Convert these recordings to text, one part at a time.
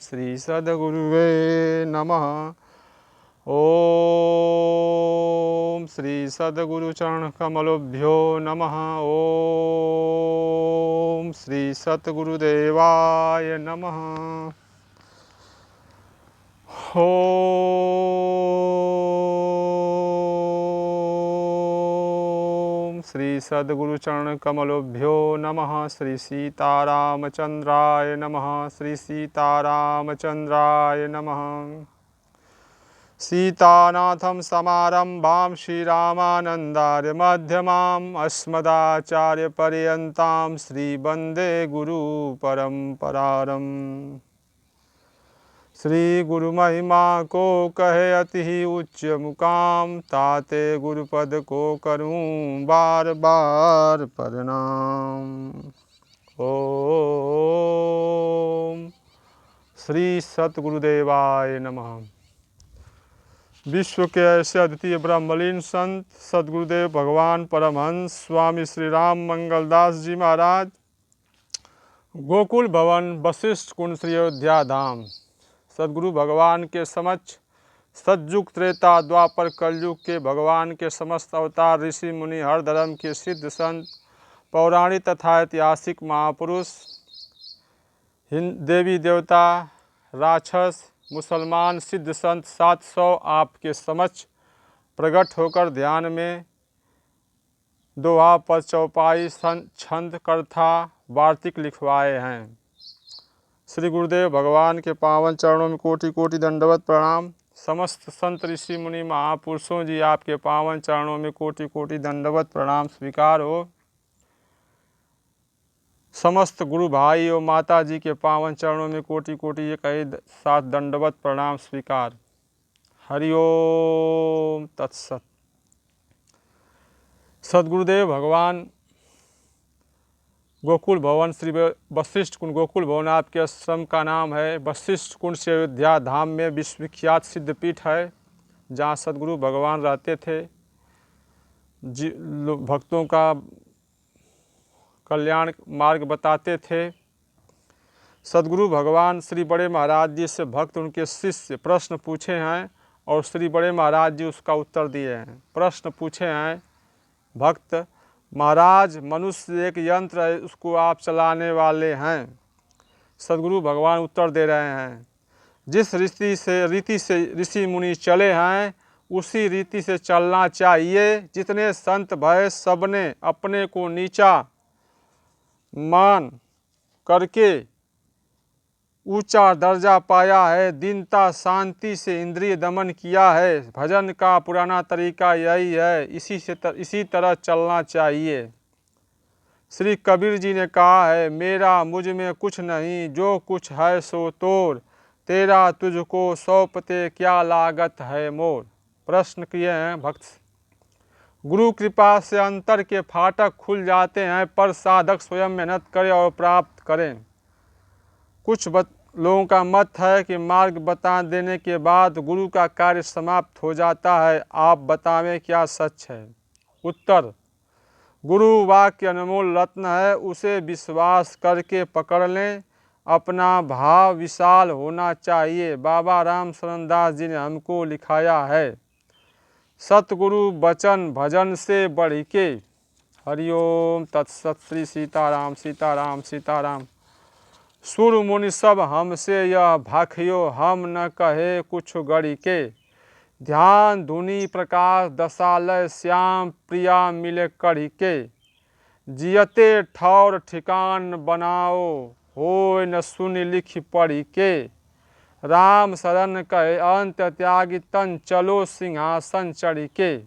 श्री सद्गुरुवे नमः। ओम श्री सद्गुरु चरण कमलोभ्यो नमः। ओम श्री सद्गुरुदेवाय नमः। ओम श्री सद्गुरु चरण कमलोभ्यो नमः। श्री सीतारामचंद्राय नमः। श्री सीतारामचंद्राय नमः। सीतानाथं समारंभां श्रीरामानन्दार्य मध्यमाम् अस्मदाचार्यपर्यन्तां श्रीवन्दे गुरुपरम्पराम्। श्री गुरु महिमा को कहे अति ही उच्च मुकाम, ताते गुरुपद को करूं बार बार प्रणाम। ओम श्री सतगुरुदेवाय नमः। विश्व के ऐसे अद्वितीय ब्रह्मलीन संत सदगुरुदेव भगवान परमहंस स्वामी श्री राम मंगलदास जी महाराज, गोकुल भवन वशिष्ठ कुंड श्री अयोध्या धाम। सदगुरु भगवान के समक्ष सतयुग त्रेता द्वापर कलयुग के भगवान के समस्त अवतार ऋषि मुनि, हर धर्म के सिद्ध संत, पौराणिक तथा ऐतिहासिक महापुरुष, देवी देवता, राक्षस, मुसलमान सिद्ध संत 700 आपके समक्ष प्रकट होकर ध्यान में दोहा, पद, चौपाई, छंद, कथा, वार्तिक लिखवाए हैं। श्री गुरुदेव भगवान के पावन चरणों में कोटि कोटि दंडवत प्रणाम। समस्त संत ऋषि मुनि महापुरुषों जी, आपके पावन चरणों में कोटि कोटि दंडवत प्रणाम स्वीकार हो। समस्त गुरु भाई और माता जी के पावन चरणों में कोटि कोटि एक ही साथ दंडवत प्रणाम स्वीकार। हरिओम तत्सत। सदगुरुदेव भगवान गोकुल भवन श्री वशिष्ठ कुंड, गोकुल भवन आपके आश्रम का नाम है। वशिष्ठ कुंड से अयोध्या धाम में विश्वविख्यात सिद्धपीठ है, जहाँ सदगुरु भगवान रहते थे, भक्तों का कल्याण मार्ग बताते थे। सदगुरु भगवान श्री बड़े महाराज जी से भक्त उनके शिष्य प्रश्न पूछे हैं और श्री बड़े महाराज जी उसका उत्तर दिए हैं। प्रश्न पूछे हैं भक्त, महाराज मनुष्य एक यंत्र है, उसको आप चलाने वाले हैं। सदगुरु भगवान उत्तर दे रहे हैं, जिस रीति से ऋषि मुनि चले हैं उसी रीति से चलना चाहिए। जितने संत भय सबने अपने को नीचा मान करके ऊंचा दर्जा पाया है, दीनता शांति से इंद्रिय दमन किया है। भजन का पुराना तरीका यही है, इसी तरह चलना चाहिए। श्री कबीर जी ने कहा है, मेरा मुझ में कुछ नहीं, जो कुछ है सो तोर, तेरा तुझको सौंपते क्या लागत है मोर। प्रश्न किए हैं भक्त। गुरु कृपा से अंतर के फाटक खुल जाते हैं, पर साधक स्वयं मेहनत करे और प्राप्त करें। कुछ लोगों का मत है कि मार्ग बता देने के बाद गुरु का कार्य समाप्त हो जाता है। आप बतावें क्या सच है? उत्तर, गुरु वाक्य अनमोल रत्न है, उसे विश्वास करके पकड़ लें। अपना भाव विशाल होना चाहिए। बाबा राम शरण दास जी ने हमको लिखाया है, सतगुरु वचन भजन से बढ़ के। हरिओम तत्सत। श्री सीताराम सीताराम सीताराम। सुर मुनि सब हमसे यह भाखियो, हम न कहे कुछ गढ़ी के। ध्यान धुनि प्रकाश दशालय, श्याम प्रिया मिले कढ़ी के। जियते ठौर ठिकान बनाओ, होय न सुनि लिखि पढ़ी के। राम शरण कहे अंत त्यागी, तन चलो सिंहासन चढ़ी के।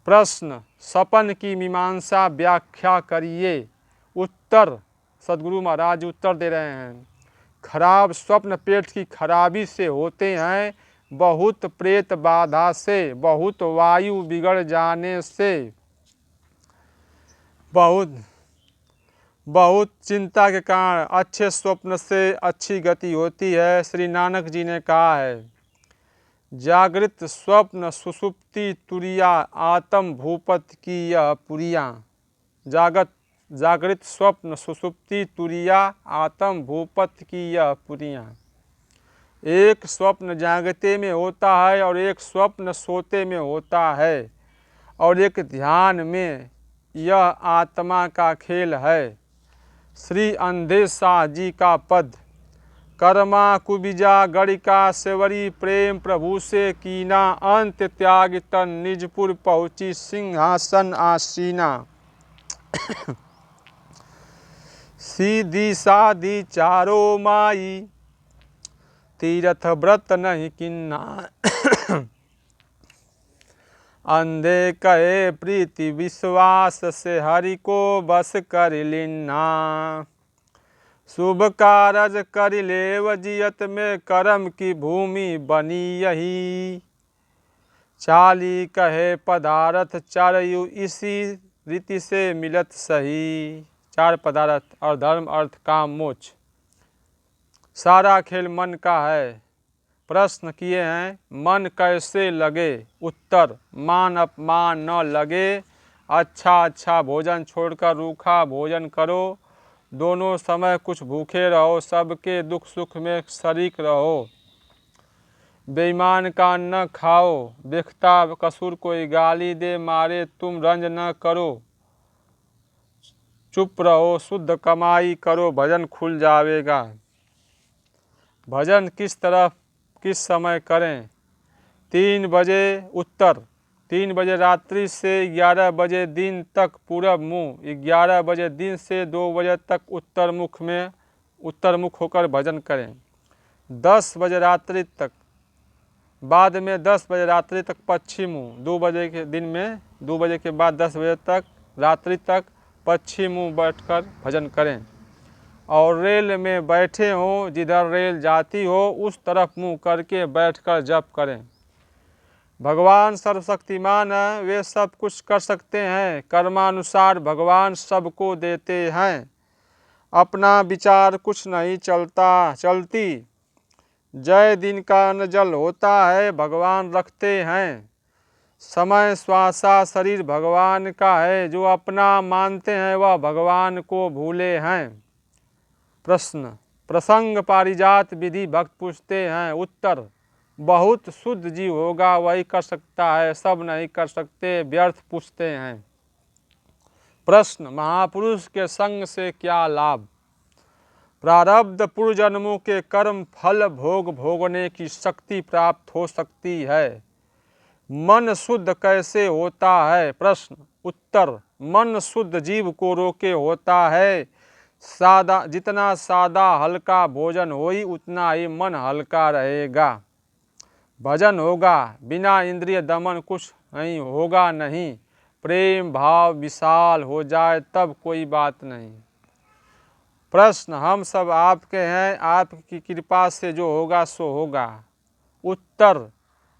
प्रश्न, सपन की मीमांसा व्याख्या करिए। उत्तर, सदगुरु महाराज उत्तर दे रहे हैं, खराब स्वप्न पेट की खराबी से होते हैं, बहुत प्रेत बाधा से, बहुत वायु बिगड़ जाने से, बहुत चिंता के कारण अच्छे स्वप्न से अच्छी गति होती है। श्री नानक जी ने कहा है, जागृत स्वप्न सुषुप्ति तुरिया, आत्म भूपत की यह पुरिया। जागृत स्वप्न सुषुप्ति तुरिया आत्म भूपत की यह पुरियाँ। एक स्वप्न जागते में होता है और एक स्वप्न सोते में होता है और एक ध्यान में। यह आत्मा का खेल है। श्री अंधे शाह जी का पद। कर्मा कुबिजा गणिका सेवरी प्रेम प्रभु से कीना अंत त्याग तन निजपुर पहुँची सिंहासन आसीना। सीधी सादी चारो माई तीरथ व्रत नहीं किन्ना। अंधे कहे प्रीति विश्वास से हरि को बस कर लिन्ना। शुभ कारज कर लेव जियत में कर्म की भूमि बनी यही। चाली कहे पदार्थ चरयु इसी रीति से मिलत सही। चार पदार्थ और धर्म अर्थ काम मोक्ष। सारा खेल मन का है। प्रश्न किए हैं, मन कैसे लगे? उत्तर, मान अपमान न लगे। अच्छा भोजन छोड़कर रूखा भोजन करो। दोनों समय कुछ भूखे रहो। सबके दुख सुख में शरीक रहो। बेईमान का न खाओ। देखता कसूर कोई गाली दे मारे तुम रंज न करो। चुप रहो, शुद्ध कमाई करो, भजन खुल जाएगा। भजन किस तरफ किस समय करें? 3 बजे उत्तर, 3 बजे रात्रि से 11 बजे दिन तक पूरब मुँह, 11 बजे दिन से 2 बजे तक उत्तर मुख होकर भजन करें। 10 बजे रात्रि तक, बाद में 10 बजे रात्रि तक पश्चिम मुँह, 2 बजे के दिन में 2 बजे के बाद 10 बजे तक रात्रि तक पश्चिम मुँह बैठकर भजन करें। और रेल में बैठे हों, जिधर रेल जाती हो उस तरफ मुंह करके बैठकर जप करें। भगवान सर्वशक्तिमान है, वे सब कुछ कर सकते हैं। कर्मानुसार भगवान सबको देते हैं। अपना विचार कुछ नहीं चलती। जय दिन का अन्न जल होता है, भगवान रखते हैं। समय श्वासा शरीर भगवान का है। जो अपना मानते हैं वह भगवान को भूले हैं। प्रश्न, प्रसंग पारिजात विधि भक्त पूछते हैं। उत्तर, बहुत शुद्ध जीव होगा वही कर सकता है, सब नहीं कर सकते। व्यर्थ पूछते हैं। प्रश्न, महापुरुष के संग से क्या लाभ? प्रारब्ध पूर्व जन्मों के कर्म फल भोगने की शक्ति प्राप्त हो सकती है। मन शुद्ध कैसे होता है? प्रश्न, उत्तर, मन शुद्ध जीव को रोके होता है। जितना सादा हल्का भोजन होई उतना ही मन हल्का रहेगा। भजन होगा, बिना इंद्रिय दमन कुछ नहीं होगा नहीं। प्रेम भाव विशाल हो जाए तब कोई बात नहीं। प्रश्न, हम सब आपके हैं, आपकी कृपा से जो होगा सो होगा। उत्तर,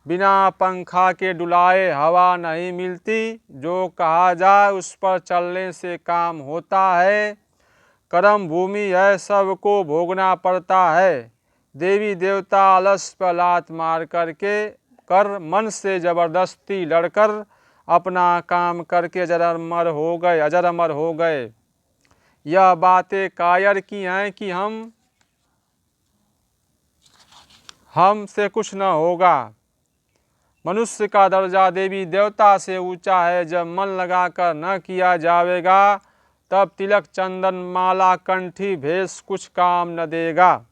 बिना पंखा के डुलाए हवा नहीं मिलती। जो कहा जाए उस पर चलने से काम होता है। कर्म भूमि है, सबको भोगना पड़ता है। देवी देवता आलस पर लात मार कर मन से जबरदस्ती लड़कर अपना काम करके अजर अमर हो गए। यह बातें कायर की हैं कि हमसे कुछ न होगा। मनुष्य का दर्जा देवी देवता से ऊंचा है। जब मन लगाकर न किया जाएगा तब तिलक चंदन माला कंठी भेष कुछ काम न देगा।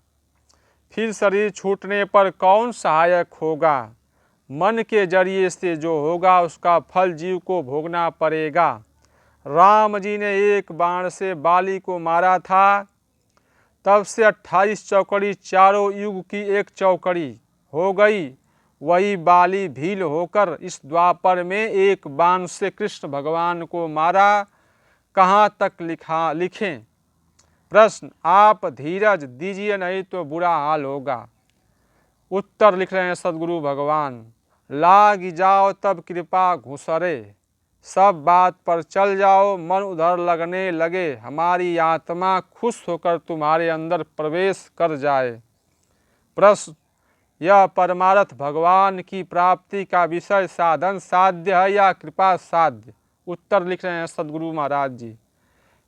फिर शरीर छूटने पर कौन सहायक होगा? मन के जरिए से जो होगा उसका फल जीव को भोगना पड़ेगा। राम जी ने एक बाण से बाली को मारा था, तब से 28 चौकड़ी चारों युग की एक चौकड़ी हो गई। वही बाली भील होकर इस द्वापर में एक बाण से कृष्ण भगवान को मारा। कहाँ तक लिखें? प्रश्न, आप धीरज दीजिए नहीं तो बुरा हाल होगा। उत्तर लिख रहे हैं सदगुरु भगवान, लाग जाओ तब कृपा घुसरे। सब बात पर चल जाओ, मन उधर लगने लगे। हमारी आत्मा खुश होकर तुम्हारे अंदर प्रवेश कर जाए। प्रश्न, यह परमार्थ भगवान की प्राप्ति का विषय साधन साध्य है या कृपा साध्य? उत्तर लिख रहे हैं सदगुरु महाराज जी,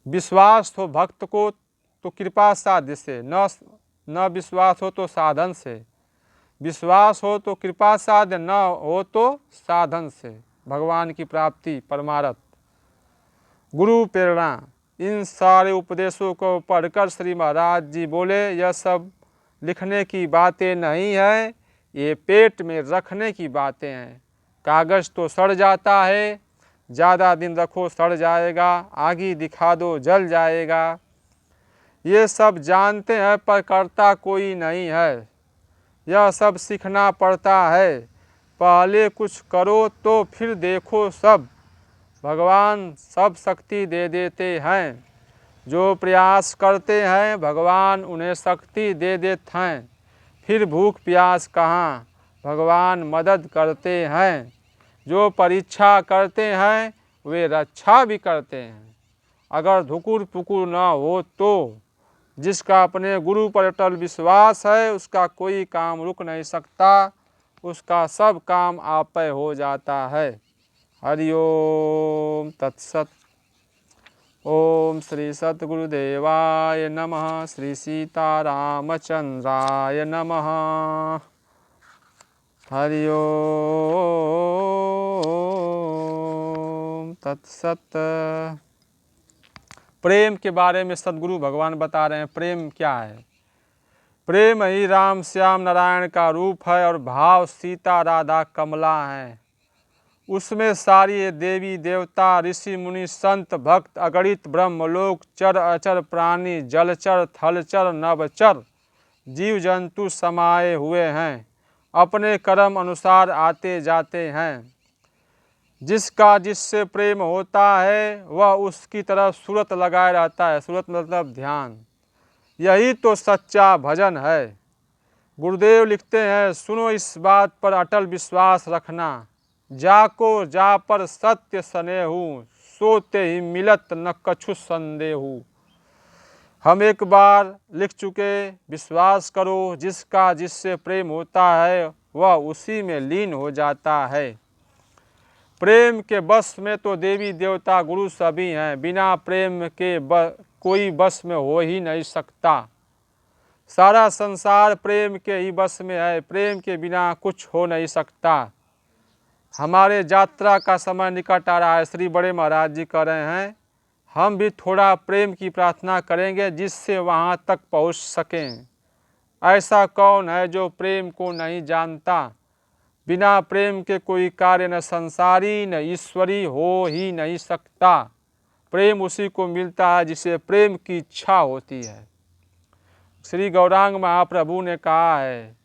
विश्वास हो भक्त को तो कृपा साध्य से, न विश्वास हो तो साधन से, विश्वास हो तो कृपा साध्य, न हो तो साधन से भगवान की प्राप्ति परमारथ। गुरु प्रेरणा। इन सारे उपदेशों को पढ़कर श्री महाराज जी बोले, यह सब लिखने की बातें नहीं है, ये पेट में रखने की बातें हैं। कागज़ तो सड़ जाता है, ज़्यादा दिन रखो सड़ जाएगा, आगे दिखा दो जल जाएगा। ये सब जानते हैं पर करता कोई नहीं है, यह सब सीखना पड़ता है। पहले कुछ करो तो फिर देखो सब, भगवान सब शक्ति दे देते हैं। जो प्रयास करते हैं भगवान उन्हें शक्ति दे देते हैं। फिर भूख प्यास कहाँ, भगवान मदद करते हैं। जो परीक्षा करते हैं वे रक्षा भी करते हैं। अगर धुकुर पुकुर न हो तो जिसका अपने गुरु पर अटल विश्वास है उसका कोई काम रुक नहीं सकता, उसका सब काम आपे हो जाता है। हरि ओम तत्सत। ओम श्री सद्गुरुदेवाय नमः। श्री सीतारामचंद्राय नमः। हरि ओम तत्सत। प्रेम के बारे में सद्गुरु भगवान बता रहे हैं। प्रेम क्या है? प्रेम ही राम श्याम नारायण का रूप है और भाव सीता राधा कमला है। उसमें सारी देवी देवता ऋषि मुनि संत भक्त अगणित ब्रह्मलोक चर अचर प्राणी जलचर थलचर नवचर जीव जंतु समाये हुए हैं, अपने कर्म अनुसार आते जाते हैं। जिसका जिससे प्रेम होता है वह उसकी तरफ सूरत लगाए रहता है। सूरत मतलब ध्यान। यही तो सच्चा भजन है। गुरुदेव लिखते हैं, सुनो इस बात पर अटल विश्वास रखना, जाको जा पर सत्य स्नेहु, सोते ही मिलत न कछु संदेहु। हम एक बार लिख चुके, विश्वास करो, जिसका जिससे प्रेम होता है वह उसी में लीन हो जाता है। प्रेम के बस में तो देवी देवता गुरु सभी हैं, बिना प्रेम के कोई बस में हो ही नहीं सकता। सारा संसार प्रेम के ही बस में है, प्रेम के बिना कुछ हो नहीं सकता। हमारे यात्रा का समय निकट आ रहा है, श्री बड़े महाराज जी कह रहे हैं, हम भी थोड़ा प्रेम की प्रार्थना करेंगे जिससे वहाँ तक पहुँच सकें। ऐसा कौन है जो प्रेम को नहीं जानता? बिना प्रेम के कोई कार्य न संसारी न ईश्वरी हो ही नहीं सकता। प्रेम उसी को मिलता है जिसे प्रेम की इच्छा होती है। श्री गौरांग महाप्रभु ने कहा है,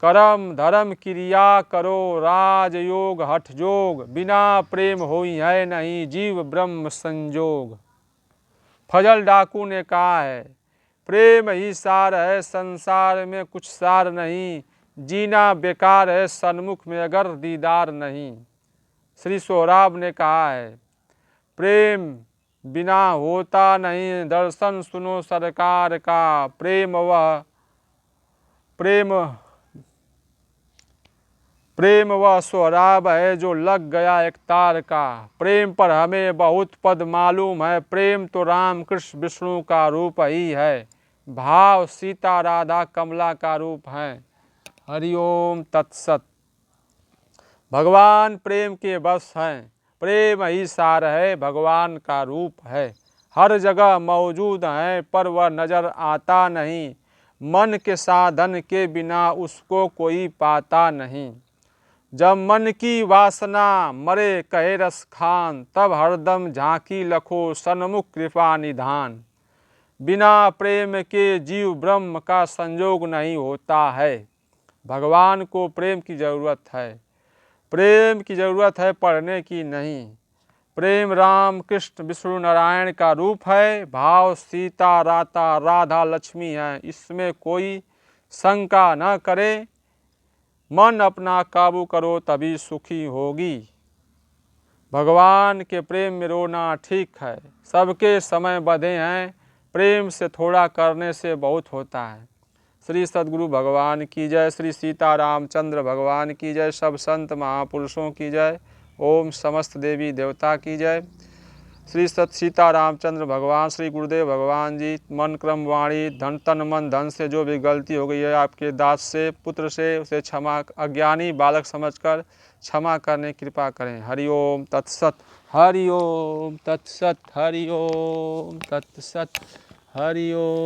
कर्म धर्म क्रिया करो राजयोग हठ जोग, बिना प्रेम होई है नहीं जीव ब्रह्म संजोग। फजल डाकू ने कहा है, प्रेम ही सार है संसार में कुछ सार नहीं, जीना बेकार है सन्मुख में अगर दीदार नहीं। श्री सोहराब ने कहा है, प्रेम बिना होता नहीं दर्शन सुनो सरकार का, प्रेम वह सोहराब है जो लग गया एक तार का। प्रेम पर हमें बहुत पद मालूम है, प्रेम तो राम कृष्ण विष्णु का रूप ही है, भाव सीता राधा कमला का रूप है। हरि ओम तत्सत। भगवान प्रेम के बस हैं, प्रेम ही सार है भगवान का रूप है। हर जगह मौजूद है पर वह नजर आता नहीं, मन के साधन के बिना उसको कोई पाता नहीं। जब मन की वासना मरे कहे रस खान, तब हरदम झांकी लखो सन्मुख कृपा निधान। बिना प्रेम के जीव ब्रह्म का संयोग नहीं होता है। भगवान को प्रेम की ज़रूरत है, प्रेम की ज़रूरत है पढ़ने की नहीं। प्रेम राम कृष्ण विष्णु नारायण का रूप है, भाव सीता राधा लक्ष्मी है, इसमें कोई शंका न करे। मन अपना काबू करो तभी सुखी होगी। भगवान के प्रेम में रोना ठीक है, सबके समय बंधे हैं, प्रेम से थोड़ा करने से बहुत होता है। श्री सद्गुरु भगवान की जय, श्री सीतारामचंद्र भगवान की जय, सब संत महापुरुषों की जय, ओम समस्त देवी देवता की जय। श्री सत सीता रामचंद्र भगवान, श्री गुरुदेव भगवान जी, मन क्रम वाणी धन तन मन धन से जो भी गलती हो गई है आपके दास से पुत्र से उसे क्षमा, अज्ञानी बालक समझकर क्षमा करने कृपा करें। हरिओम तत्सत, हरिओम तत्सत, हरिओम तत्सत, हरिओम।